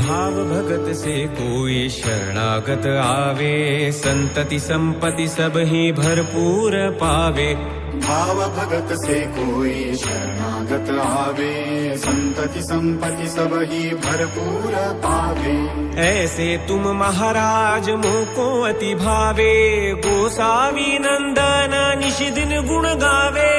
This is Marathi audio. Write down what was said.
भाव भगत से कोई शरणागत आवे, संतति संपत्ति सब ही भरपूर पावे। भाव भगत से कोई शरणागत आवे, संतति संपत्ति सब ही भरपूर पावे। ऐसे तुम महाराज मोको अति भावे, गोसावी नंदन निशिदिन गुण गावे।